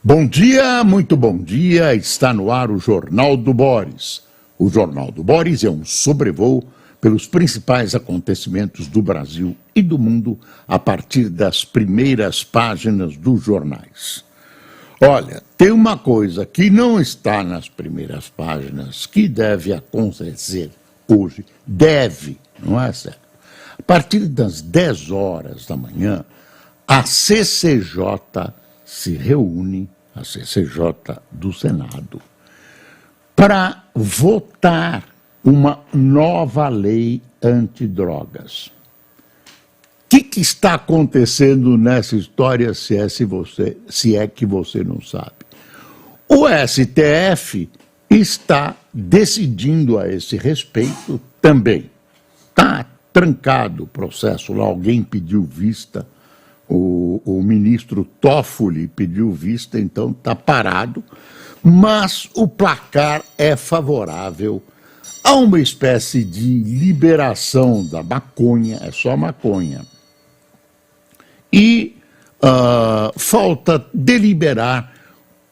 Bom dia, muito bom dia. Está no ar o Jornal do Boris. O Jornal do Boris é um sobrevoo pelos principais acontecimentos do Brasil e do mundo a partir das primeiras páginas dos jornais. Olha, tem uma coisa que não está nas primeiras páginas que deve acontecer hoje. Deve, não é certo? A partir das 10 horas da manhã, a CCJ se reúne, a CCJ do Senado, para votar uma nova lei antidrogas. O que está acontecendo nessa história, se é que você não sabe? O STF está decidindo a esse respeito também. Está trancado o processo lá, alguém pediu vista, o ministro Toffoli pediu vista, então está parado, mas o placar é favorável a uma espécie de liberação da maconha, é só maconha. E falta deliberar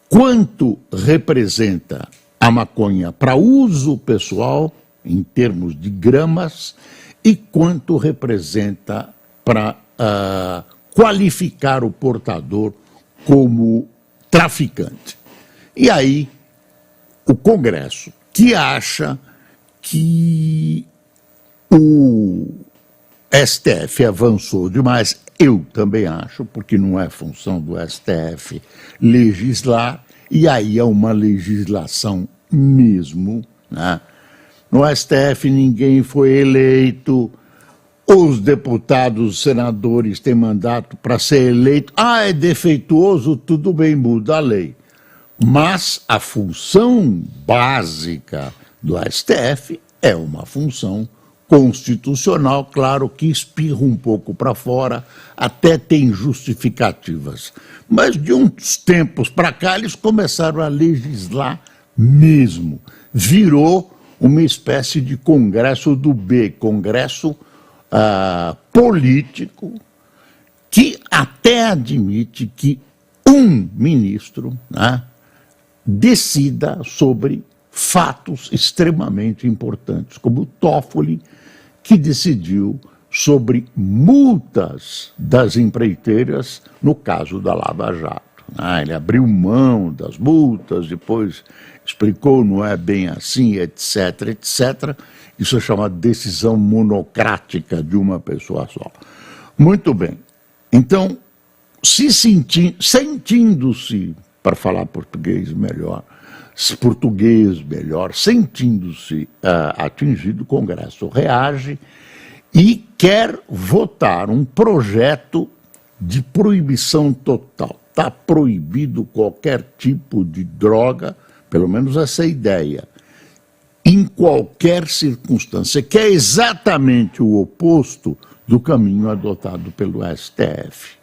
quanto representa a maconha para uso pessoal, em termos de gramas, e quanto representa para qualificar o portador como traficante. E aí, o Congresso, que acha que o STF avançou demais, eu também acho, porque não é função do STF legislar, e aí é uma legislação mesmo, né? No STF ninguém foi eleito, os deputados, os senadores têm mandato para ser eleito. Ah, é defeituoso, tudo bem, muda a lei. Mas a função básica do STF é uma função constitucional, claro que espirra um pouco para fora, até tem justificativas. Mas de uns tempos para cá eles começaram a legislar mesmo. Virou uma espécie de Congresso do B, Congresso político, que até admite que um ministro, né, decida sobre fatos extremamente importantes, como o Toffoli, que decidiu sobre multas das empreiteiras no caso da Lava Jato. Ele abriu mão das multas, depois explicou, não é bem assim, etc, etc. Isso é chamado decisão monocrática de uma pessoa só. Muito bem. Então, sentindo-se, para falar português melhor, sentindo-se atingido, o Congresso reage e quer votar um projeto de proibição total. Está proibido qualquer tipo de droga, pelo menos essa é a ideia, em qualquer circunstância, que é exatamente o oposto do caminho adotado pelo STF.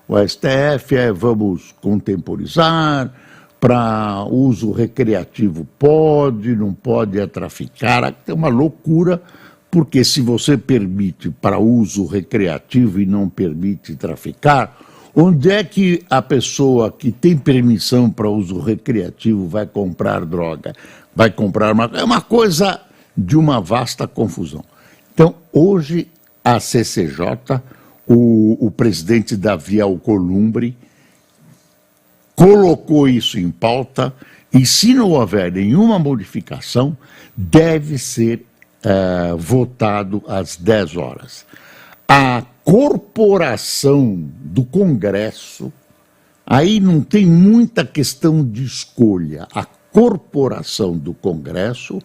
O STF vamos contemporizar, para uso recreativo pode, não pode traficar, é uma loucura, porque se você permite para uso recreativo e não permite traficar, onde é que a pessoa que tem permissão para uso recreativo vai comprar droga? Vai comprar uma... É uma coisa de uma vasta confusão. Então, hoje, a CCJ, o presidente Davi Alcolumbre, colocou isso em pauta e, se não houver nenhuma modificação, deve ser votado às 10 horas. A corporação do Congresso, aí não tem muita questão de escolha. A corporação do Congresso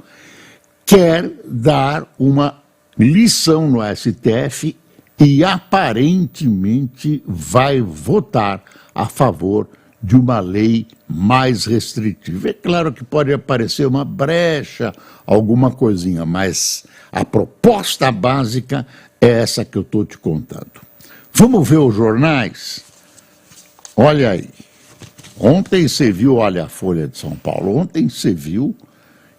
quer dar uma lição no STF e aparentemente vai votar a favor de uma lei mais restritiva. É claro que pode aparecer uma brecha, alguma coisinha, mas a proposta básica é essa que eu estou te contando. Vamos ver os jornais? Olha aí. Ontem você viu, olha a Folha de São Paulo, ontem você viu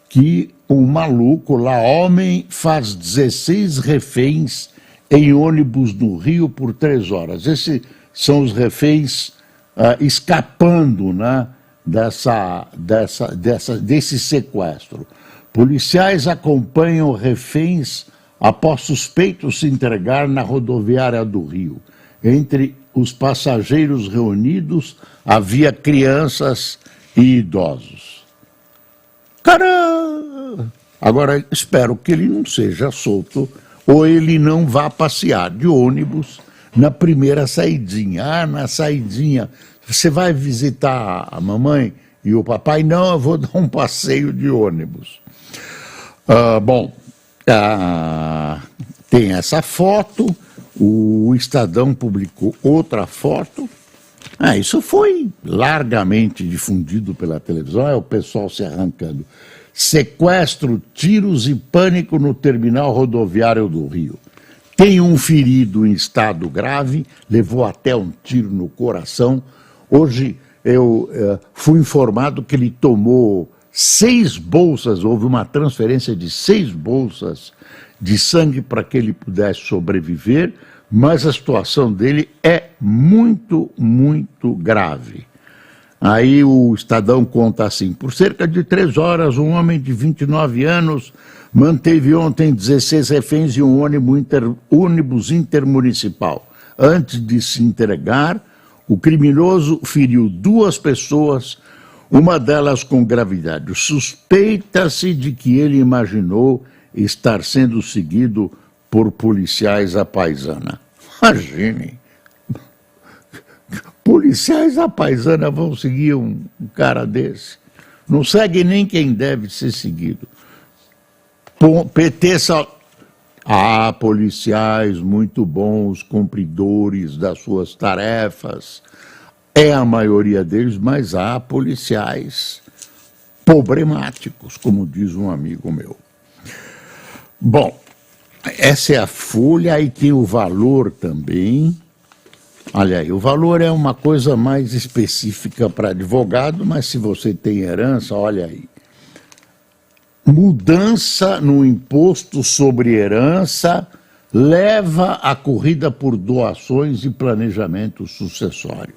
que um maluco lá, homem, faz 16 reféns em ônibus no Rio por 3 horas. Esses são os reféns escapando, né, desse sequestro. Policiais acompanham reféns após suspeitos se entregar na rodoviária do Rio. Entre os passageiros reunidos havia crianças e idosos. Caramba! Agora, espero que ele não seja solto ou ele não vá passear de ônibus na primeira saidinha. Ah, na saidinha, você vai visitar a mamãe e o papai? Não, eu vou dar um passeio de ônibus. Tem essa foto, o Estadão publicou outra foto. Isso foi largamente difundido pela televisão, é o pessoal se arrancando. Sequestro, tiros e pânico no terminal rodoviário do Rio. Tem um ferido em estado grave, levou até um tiro no coração. Hoje eu fui informado que ele tomou 6 bolsas, houve uma transferência de 6 bolsas de sangue para que ele pudesse sobreviver, mas a situação dele é muito, muito grave. Aí o Estadão conta assim: por cerca de 3 horas, um homem de 29 anos manteve ontem 16 reféns em um ônibus intermunicipal. Antes de se entregar, o criminoso feriu 2 pessoas, uma delas com gravidade. Suspeita-se de que ele imaginou estar sendo seguido por policiais à paisana. Imagine, policiais à paisana vão seguir um cara desse. Não segue nem quem deve ser seguido. PT só... Há policiais muito bons, cumpridores das suas tarefas. É a maioria deles, mas há policiais problemáticos, como diz um amigo meu. Bom, essa é a Folha e tem o Valor também. Olha aí, o Valor é uma coisa mais específica para advogado, mas se você tem herança, olha aí. Mudança no imposto sobre herança leva à corrida por doações e planejamento sucessório.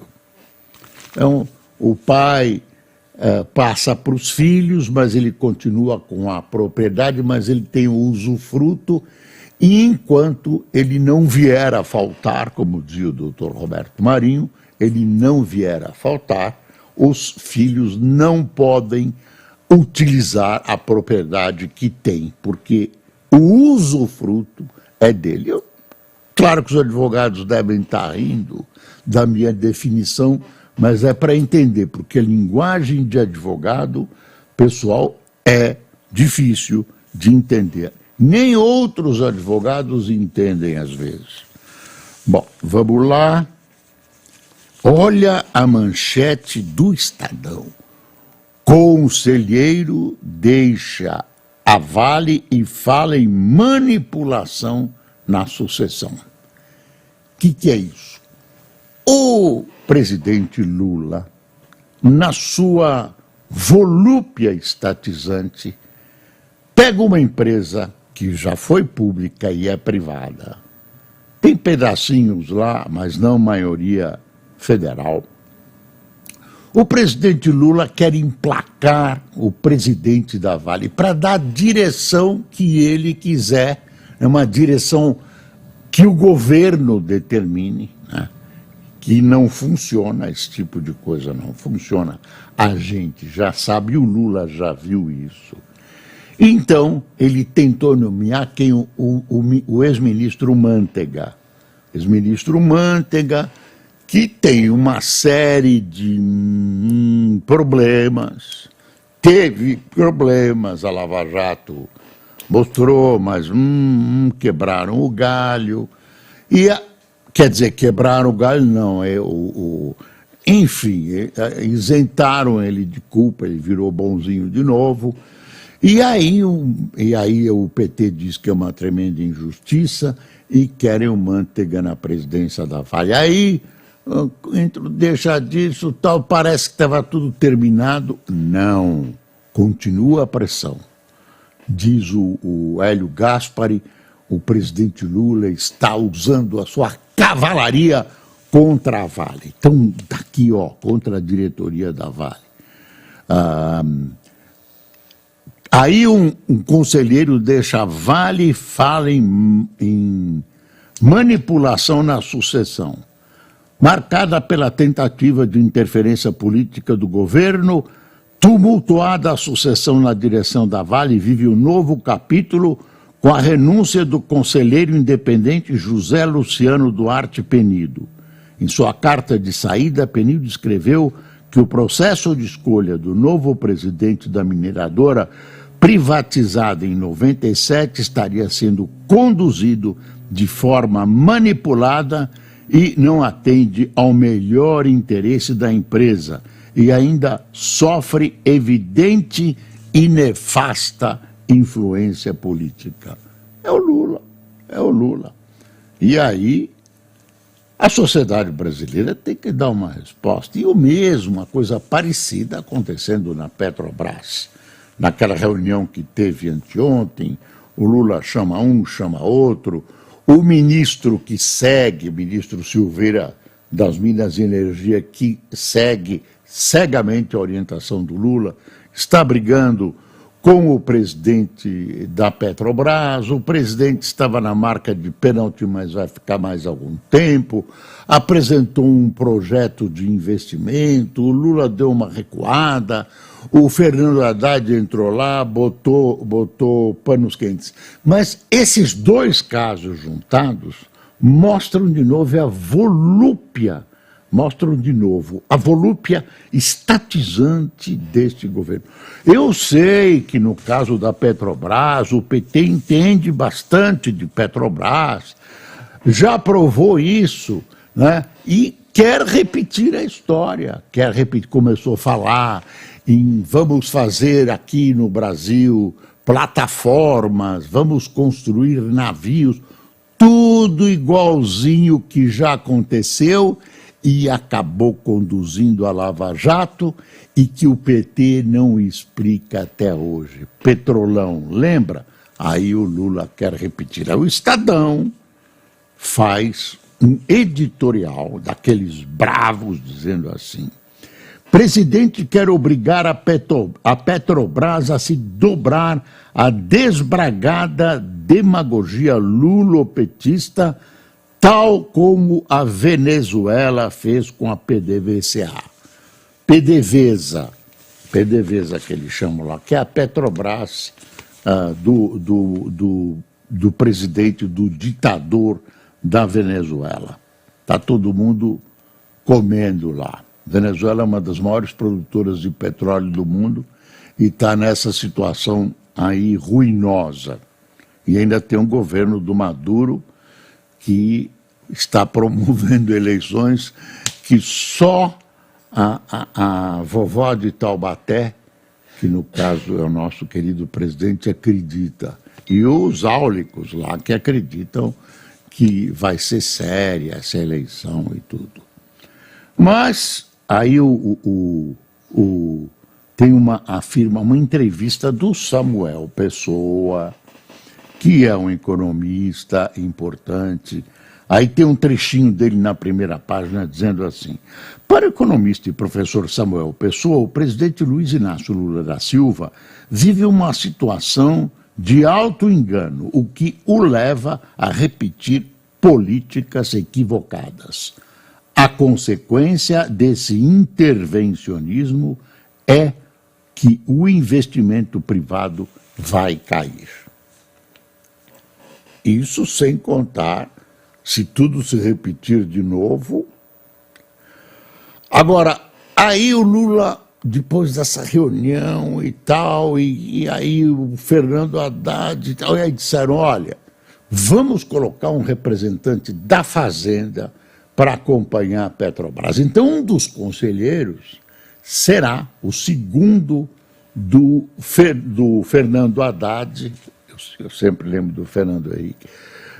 Então, o pai passa para os filhos, mas ele continua com a propriedade, mas ele tem o usufruto, e enquanto ele não vier a faltar, como dizia o doutor Roberto Marinho, ele não vier a faltar, os filhos não podem utilizar a propriedade que tem, porque o usufruto é dele. Claro que os advogados devem estar rindo da minha definição, mas é para entender, porque a linguagem de advogado, pessoal, é difícil de entender. Nem outros advogados entendem às vezes. Bom, vamos lá. Olha a manchete do Estadão. Conselheiro deixa a Vale e fala em manipulação na sucessão. O que é isso? O presidente Lula, na sua volúpia estatizante, pega uma empresa que já foi pública e é privada. Tem pedacinhos lá, mas não maioria federal. O presidente Lula quer emplacar o presidente da Vale para dar a direção que ele quiser, é uma direção que o governo determine, né? Que não funciona, esse tipo de coisa não funciona. A gente já sabe, o Lula já viu isso. Então, ele tentou nomear quem o ex-ministro Mantega. Ex-ministro Mantega, que tem uma série de problemas, teve problemas, a Lava Jato mostrou, mas quebraram o galho. Quer dizer, quebraram o galho, não, enfim, isentaram ele de culpa, ele virou bonzinho de novo. E aí o PT diz que é uma tremenda injustiça e querem o Mantega na presidência da Vale. Aí, deixa disso, tal, parece que estava tudo terminado. Não, continua a pressão. Diz o Hélio Gaspari, o presidente Lula está usando a sua cavalaria contra a Vale. Então, daqui, ó, contra a diretoria da Vale. Aí um conselheiro deixa a Vale e fala em manipulação na sucessão. Marcada pela tentativa de interferência política do governo, tumultuada a sucessão na direção da Vale vive um novo capítulo com a renúncia do conselheiro independente José Luciano Duarte Penido. Em sua carta de saída, Penido escreveu que o processo de escolha do novo presidente da mineradora, privatizada em 97, estaria sendo conduzido de forma manipulada e não atende ao melhor interesse da empresa e ainda sofre evidente e nefasta influência política. É o Lula. E aí a sociedade brasileira tem que dar uma resposta. E o mesmo, uma coisa parecida acontecendo na Petrobras. Naquela reunião que teve anteontem, o Lula chama um, chama outro. O ministro que segue, o ministro Silveira das Minas e Energia, que segue cegamente a orientação do Lula, está brigando com o presidente da Petrobras. O presidente estava na marca de pênalti, mas vai ficar mais algum tempo. Apresentou um projeto de investimento, o Lula deu uma recuada, o Fernando Haddad entrou lá, botou panos quentes. Mas esses dois casos juntados mostram de novo a volúpia, estatizante deste governo. Eu sei que no caso da Petrobras, o PT entende bastante de Petrobras, já provou isso, né? E quer repetir a história, começou a falar em vamos fazer aqui no Brasil plataformas, vamos construir navios, tudo igualzinho que já aconteceu e acabou conduzindo a Lava Jato e que o PT não explica até hoje. Petrolão, lembra? Aí o Lula quer repetir. Aí o Estadão faz um editorial daqueles bravos dizendo assim: presidente quer obrigar a Petrobras a se dobrar à desbragada demagogia lulopetista, tal como a Venezuela fez com a PDVSA. PDVSA que eles chamam lá, que é a Petrobras do presidente, do ditador da Venezuela. Está todo mundo comendo lá. Venezuela é uma das maiores produtoras de petróleo do mundo e está nessa situação aí ruinosa. E ainda tem um governo do Maduro que está promovendo eleições que só a vovó de Taubaté, que no caso é o nosso querido presidente, acredita. E os áulicos lá que acreditam que vai ser séria essa eleição e tudo. Mas aí tem uma entrevista do Samuel Pessoa, que é um economista importante. Aí tem um trechinho dele na primeira página dizendo assim: para o economista e professor Samuel Pessoa, o presidente Luiz Inácio Lula da Silva vive uma situação de auto-engano, o que o leva a repetir políticas equivocadas. A consequência desse intervencionismo é que o investimento privado vai cair. Isso sem contar, se tudo se repetir de novo. Agora, aí o Lula, depois dessa reunião e tal, e aí o Fernando Haddad e tal, e aí disseram: olha, vamos colocar um representante da Fazenda para acompanhar a Petrobras. Então, um dos conselheiros será o segundo do Fernando Haddad, eu sempre lembro do Fernando Henrique,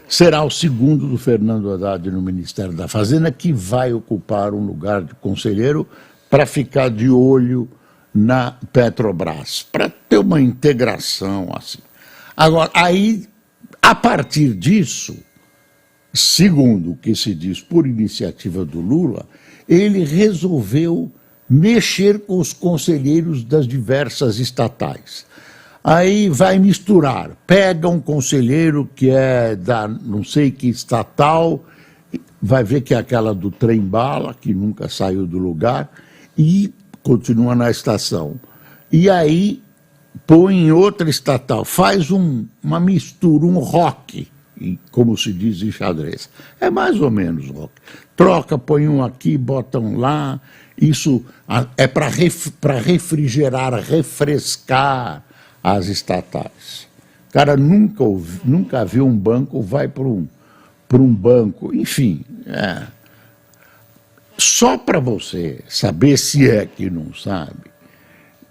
será o segundo do Fernando Haddad no Ministério da Fazenda, que vai ocupar um lugar de conselheiro para ficar de olho na Petrobras, para ter uma integração assim. Agora, aí, a partir disso, segundo o que se diz por iniciativa do Lula, ele resolveu mexer com os conselheiros das diversas estatais. Aí vai misturar, pega um conselheiro que é da não sei que estatal, vai ver que é aquela do trem-bala, que nunca saiu do lugar, e continua na estação. E aí põe em outra estatal, faz uma mistura, um rock, como se diz em xadrez. É mais ou menos rock. Troca, põe um aqui, bota um lá. Isso é para refrigerar, refrescar as estatais. O cara nunca viu um banco, vai para um banco. Enfim, só para você saber se é que não sabe,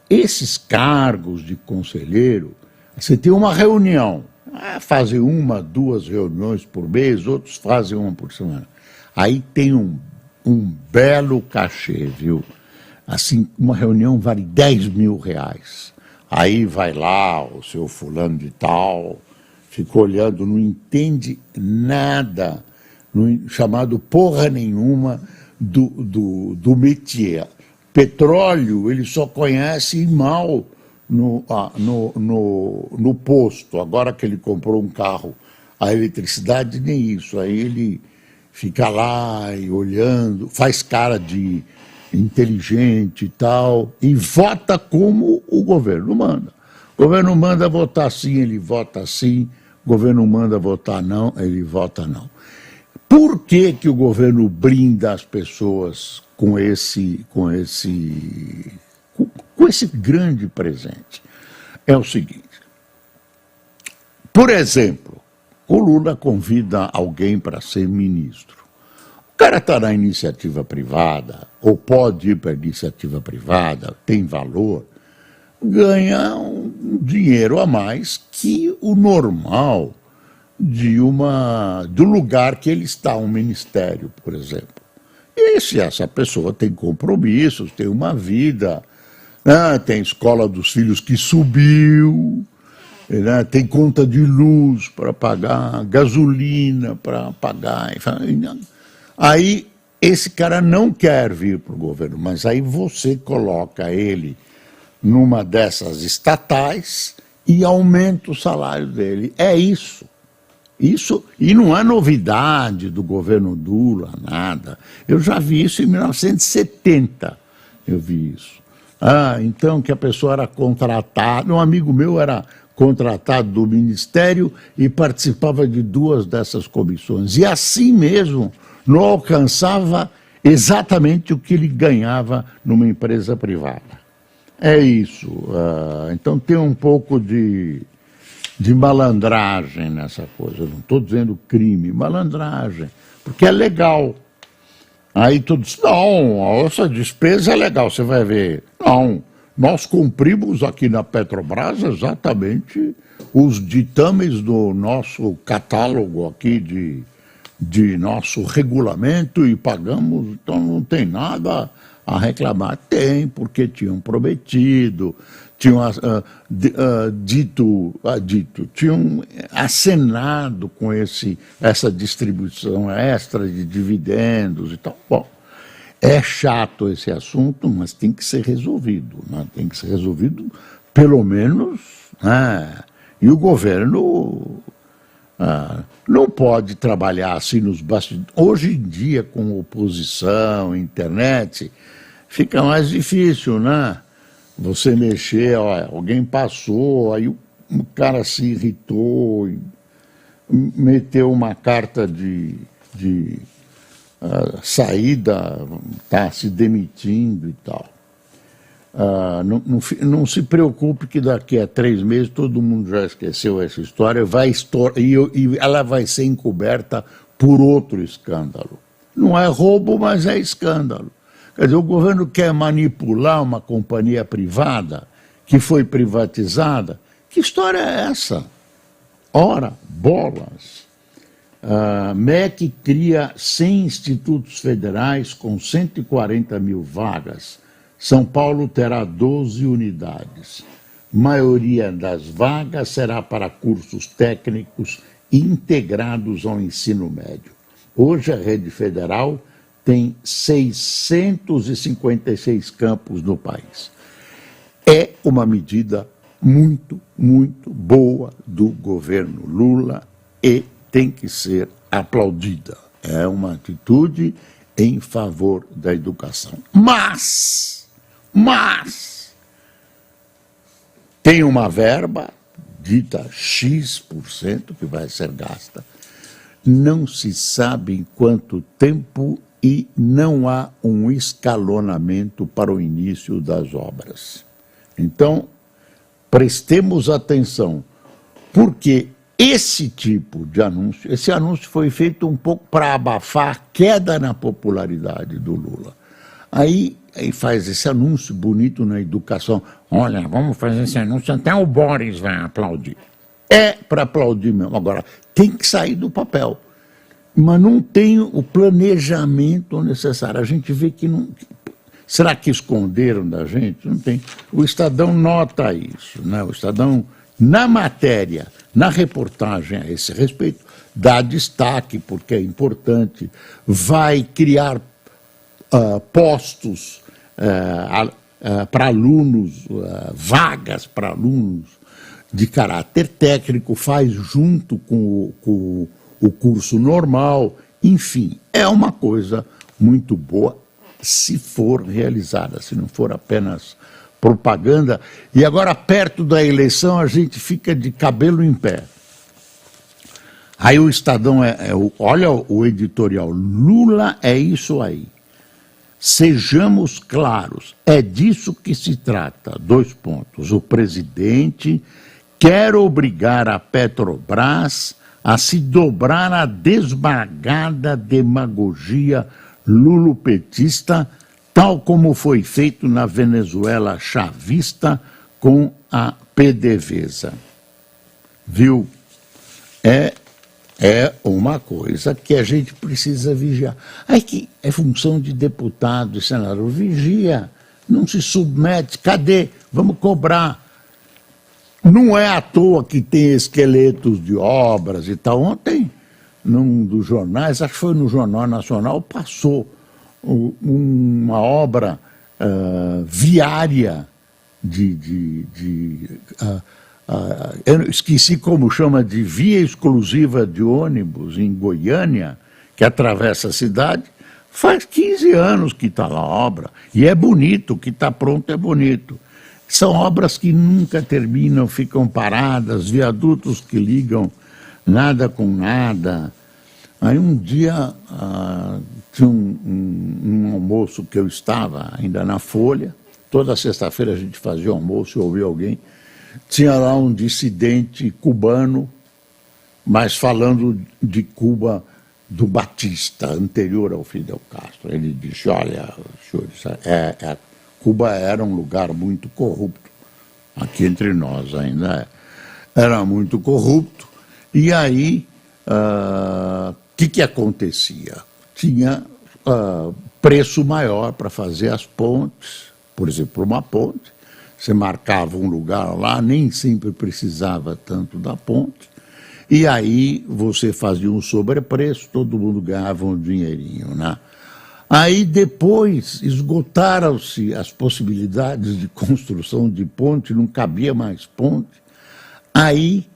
esses cargos de conselheiro, você tem uma reunião, fazem 1, 2 reuniões por mês, outros fazem uma por semana. Aí tem um belo cachê, viu? Assim, uma reunião vale R$10.000. Aí vai lá o seu fulano de tal, fica olhando, não entende nada, chamado porra nenhuma do métier. Petróleo ele só conhece mal no posto. Agora que ele comprou um carro, a eletricidade nem isso. Aí ele fica lá e olhando, faz cara de inteligente e tal, e vota como o governo manda. O governo manda votar sim, ele vota sim. O governo manda votar não, ele vota não. Por que o governo brinda as pessoas com esse grande presente? É o seguinte, por exemplo, o Lula convida alguém para ser ministro. O cara está na iniciativa privada, ou pode ir para a iniciativa privada, tem valor, ganha um dinheiro a mais que o normal do lugar que ele está, um ministério, por exemplo. E se essa pessoa tem compromissos, tem uma vida, né, tem escola dos filhos que subiu, né, tem conta de luz para pagar, gasolina para pagar. Aí esse cara não quer vir para o governo, mas aí você coloca ele numa dessas estatais e aumenta o salário dele. É isso. Isso, e não é novidade do governo Lula, nada. Eu já vi isso em 1970, eu vi isso. Então que a pessoa era contratada, um amigo meu era contratado do Ministério e participava de 2 dessas comissões. E assim mesmo não alcançava exatamente o que ele ganhava numa empresa privada. É isso. Então tem um pouco de malandragem nessa coisa. Eu não estou dizendo crime, malandragem, porque é legal. Aí todos, não, essa despesa é legal, você vai ver. Não, nós cumprimos aqui na Petrobras exatamente os ditames do nosso catálogo aqui de nosso regulamento e pagamos, então não tem nada a reclamar. Tem, porque tinham prometido, tinham tinham acenado com essa distribuição extra de dividendos e tal. Bom, é chato esse assunto, mas tem que ser resolvido, né? Tem que ser resolvido, pelo menos, né? E o governo não pode trabalhar assim nos bastidores. Hoje em dia, com oposição, internet, fica mais difícil, né? Você mexer, alguém passou, aí o cara se irritou, meteu uma carta de saída, está se demitindo e tal. Não se preocupe que daqui a 3 meses todo mundo já esqueceu essa história, e ela vai ser encoberta por outro escândalo. Não é roubo, mas é escândalo. Quer dizer, o governo quer manipular uma companhia privada que foi privatizada. Que história é essa? Ora, bolas. MEC cria 100 institutos federais com 140 mil vagas. São Paulo terá 12 unidades. Maioria das vagas será para cursos técnicos integrados ao ensino médio. Hoje a rede federal tem 656 campos no país. É uma medida muito, muito boa do governo Lula e tem que ser aplaudida. É uma atitude em favor da educação. Mas, tem uma verba, dita X% que vai ser gasta, não se sabe em quanto tempo e não há um escalonamento para o início das obras. Então, prestemos atenção, porque esse tipo de anúncio, esse anúncio foi feito um pouco para abafar a queda na popularidade do Lula. Aí faz esse anúncio bonito na educação. Olha, vamos fazer esse anúncio, até o Boris vai aplaudir. É para aplaudir mesmo. Agora, tem que sair do papel. Mas não tem o planejamento necessário. A gente vê que não... Será que esconderam da gente? Não tem. O Estadão nota isso, né? O Estadão, na matéria, na reportagem a esse respeito, dá destaque, porque é importante, vai criar postos para alunos, vagas para alunos de caráter técnico, faz junto com o curso normal, enfim, é uma coisa muito boa se for realizada, se não for apenas propaganda. E agora, perto da eleição, a gente fica de cabelo em pé. Aí o Estadão, olha o editorial, Lula é isso aí. Sejamos claros, é disso que se trata. 2 pontos. O presidente quer obrigar a Petrobras a se dobrar à desbragada demagogia lulopetista, tal como foi feito na Venezuela chavista com a PDVSA. Viu? É uma coisa que a gente precisa vigiar. Aí que é função de deputado e senador. Vigia, não se submete. Cadê? Vamos cobrar. Não é à toa que tem esqueletos de obras e tal. Ontem, num dos jornais, acho que foi no Jornal Nacional, passou uma obra viária eu esqueci como chama, de via exclusiva de ônibus em Goiânia, que atravessa a cidade. Faz 15 anos que está lá a obra, e é bonito, o que está pronto é bonito. São obras que nunca terminam, ficam paradas, viadutos que ligam nada com nada. Aí um dia tinha um almoço que eu estava ainda na Folha, toda sexta-feira a gente fazia almoço e ouvia alguém. Tinha lá um dissidente cubano, mas falando de Cuba do Batista, anterior ao Fidel Castro. Ele disse, olha, senhores, Cuba era um lugar muito corrupto, aqui entre nós ainda era muito corrupto, e aí o que acontecia? Tinha preço maior para fazer as pontes, por exemplo, uma ponte, você marcava um lugar lá, nem sempre precisava tanto da ponte, e aí você fazia um sobrepreço, todo mundo ganhava um dinheirinho, né? Aí depois esgotaram-se as possibilidades de construção de ponte, não cabia mais ponte, aí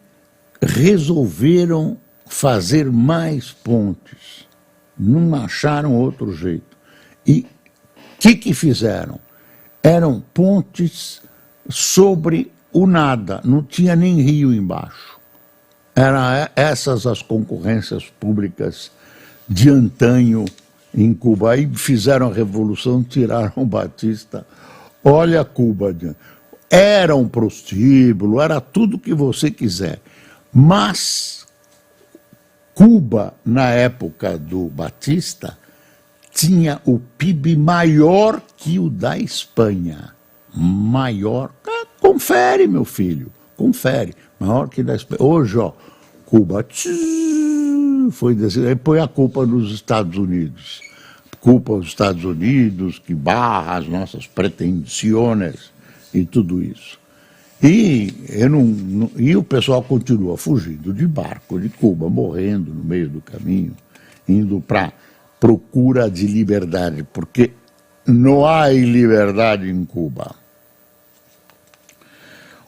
resolveram fazer mais pontes, não acharam outro jeito. E o que fizeram? Eram pontes sobre o nada, não tinha nem rio embaixo. Eram essas as concorrências públicas de antanho em Cuba. Aí fizeram a revolução, tiraram o Batista. Olha Cuba, era um prostíbulo, era tudo que você quiser. Mas Cuba, na época do Batista, tinha o PIB maior que o da Espanha. Maior. Confere, meu filho, confere. Maior que da Espanha. Hoje, ó, Cuba foi decidido. Aí põe a culpa nos Estados Unidos. Culpa aos Estados Unidos, que barra as nossas pretensões e tudo isso. E o pessoal continua fugindo de barco de Cuba, morrendo no meio do caminho, indo para procura de liberdade, porque não há liberdade em Cuba.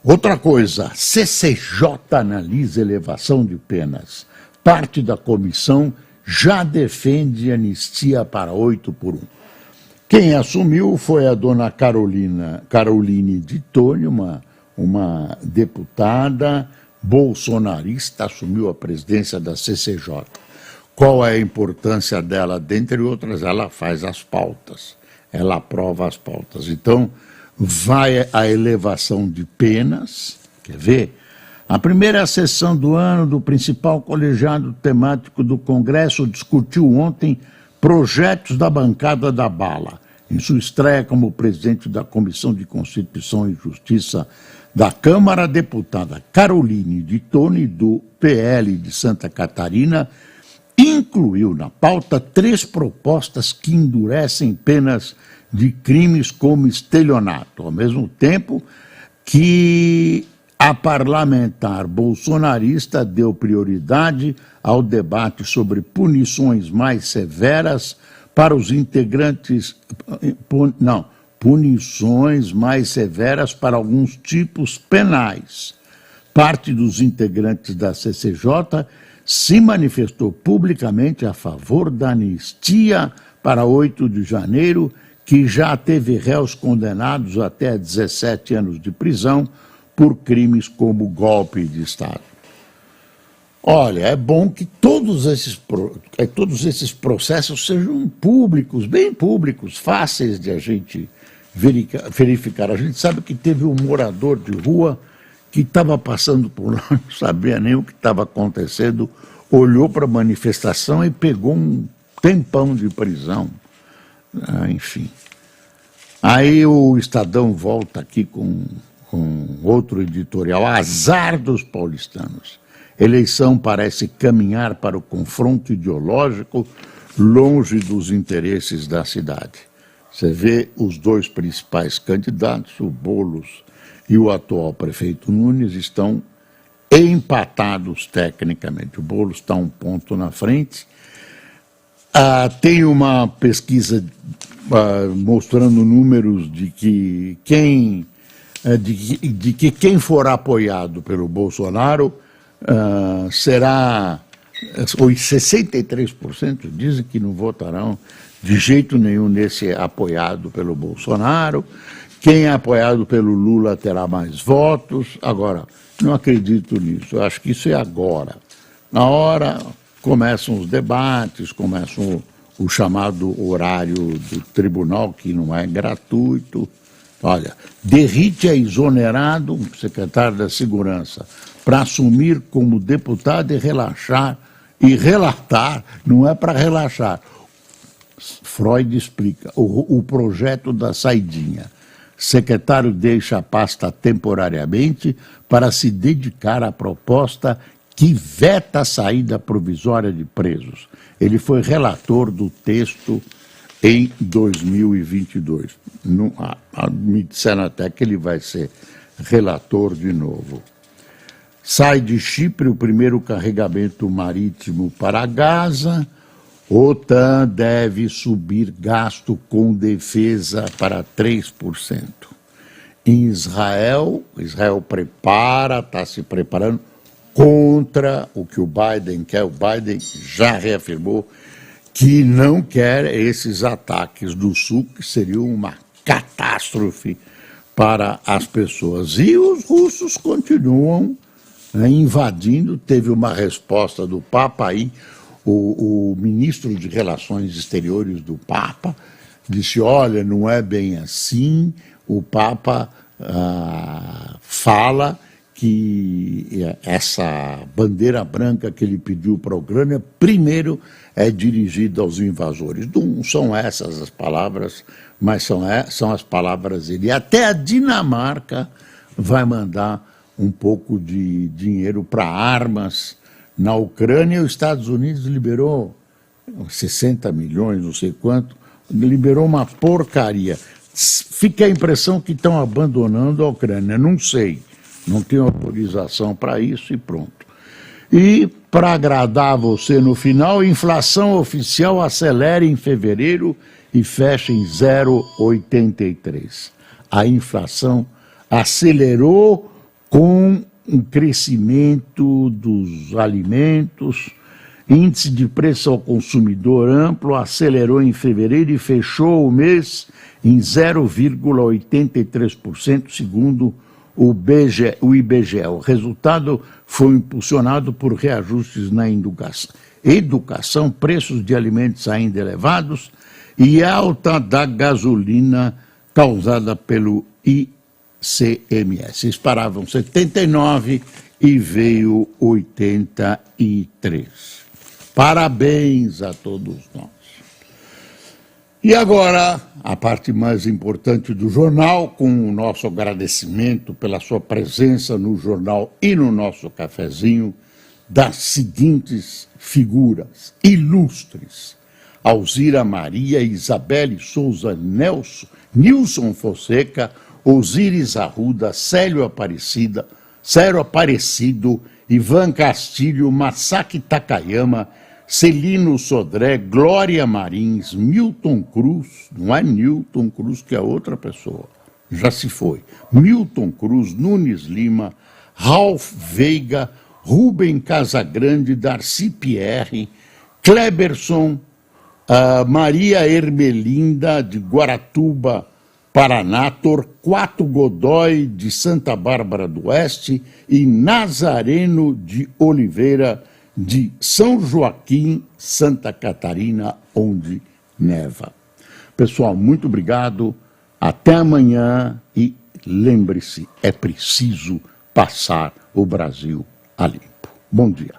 Outra coisa, CCJ analisa elevação de penas. Parte da comissão já defende anistia para 8x1. Quem assumiu foi a dona Caroline de Tone, uma deputada bolsonarista, assumiu a presidência da CCJ. Qual é a importância dela? Dentre outras, ela faz as pautas, ela aprova as pautas. Então, vai a elevação de penas, quer ver? A primeira sessão do ano do principal colegiado temático do Congresso discutiu ontem projetos da bancada da bala. Em sua estreia como presidente da Comissão de Constituição e Justiça da Câmara, a deputada Caroline de Tone, do PL de Santa Catarina, incluiu na pauta 3 propostas que endurecem penas de crimes como estelionato, ao mesmo tempo que a parlamentar bolsonarista deu prioridade ao debate sobre punições mais severas para os integrantes, punições mais severas para alguns tipos penais. Parte dos integrantes da CCJ se manifestou publicamente a favor da anistia para 8 de janeiro, que já teve réus condenados até 17 anos de prisão por crimes como golpe de Estado. Olha, é bom que todos esses processos sejam públicos, bem públicos, fáceis de a gente verificar. A gente sabe que teve um morador de rua que estava passando por lá, não sabia nem o que estava acontecendo, olhou para a manifestação e pegou um tempão de prisão. Enfim. Aí o Estadão volta aqui com outro editorial, azar dos paulistanos. Eleição parece caminhar para o confronto ideológico longe dos interesses da cidade. Você vê os 2 principais candidatos, o Boulos e o atual prefeito Nunes, estão empatados tecnicamente. O Boulos está um ponto na frente. Tem uma pesquisa mostrando números de que quem for apoiado pelo Bolsonaro será... Os 63% dizem que não votarão de jeito nenhum nesse apoiado pelo Bolsonaro. Quem é apoiado pelo Lula terá mais votos. Agora, não acredito nisso. Eu acho que isso é agora. Na hora começam os debates, começam o chamado horário do tribunal, que não é gratuito. Olha, Derrite é exonerado, secretário da Segurança, para assumir como deputado e relaxar. E relatar não é para relaxar. Freud explica o projeto da saidinha. Secretário deixa a pasta temporariamente para se dedicar à proposta que veta a saída provisória de presos. Ele foi relator do texto em 2022. Me disseram até que ele vai ser relator de novo. Sai de Chipre o primeiro carregamento marítimo para Gaza. OTAN deve subir gasto com defesa para 3%. Em Israel está se preparando contra o que o Biden quer. O Biden já reafirmou que não quer esses ataques do Sul, que seriam uma catástrofe para as pessoas. E os russos continuam invadindo. Teve uma resposta do Papa aí, o ministro de Relações Exteriores do Papa disse, olha, não é bem assim. O Papa fala que essa bandeira branca que ele pediu para a Ucrânia, primeiro é dirigida aos invasores. Não são essas as palavras, mas são as palavras dele. E até a Dinamarca vai mandar um pouco de dinheiro para armas na Ucrânia. Os Estados Unidos liberou 60 milhões, não sei quanto, liberou uma porcaria. Fica a impressão que estão abandonando a Ucrânia, não sei. não tem autorização para isso e pronto. E, para agradar você no final, inflação oficial acelera em fevereiro e fecha em 0,83. A inflação acelerou com um crescimento dos alimentos, índice de preço ao consumidor amplo acelerou em fevereiro e fechou o mês em 0,83%, segundo o IBGE. O resultado foi impulsionado por reajustes na educação, preços de alimentos ainda elevados e alta da gasolina causada pelo ICMS. Esperavam 79 e veio 83. Parabéns a todos nós. E agora, a parte mais importante do jornal, com o nosso agradecimento pela sua presença no jornal e no nosso cafezinho, das seguintes figuras ilustres: Alzira Maria, Isabelle Souza, Nilson Fonseca, Osíris Arruda, Célio Aparecido, Ivan Castilho, Masaki Takayama, Celino Sodré, Glória Marins, Milton Cruz, não é Newton Cruz, que é outra pessoa, já se foi, Milton Cruz, Nunes Lima, Ralph Veiga, Rubem Casagrande, Darcy Pierre, Kleberson, Maria Ermelinda, de Guaratuba, Paraná, Torquato Godoy, de Santa Bárbara do Oeste, e Nazareno de Oliveira, de São Joaquim, Santa Catarina, onde neva. Pessoal, muito obrigado, até amanhã e lembre-se, é preciso passar o Brasil a limpo. Bom dia.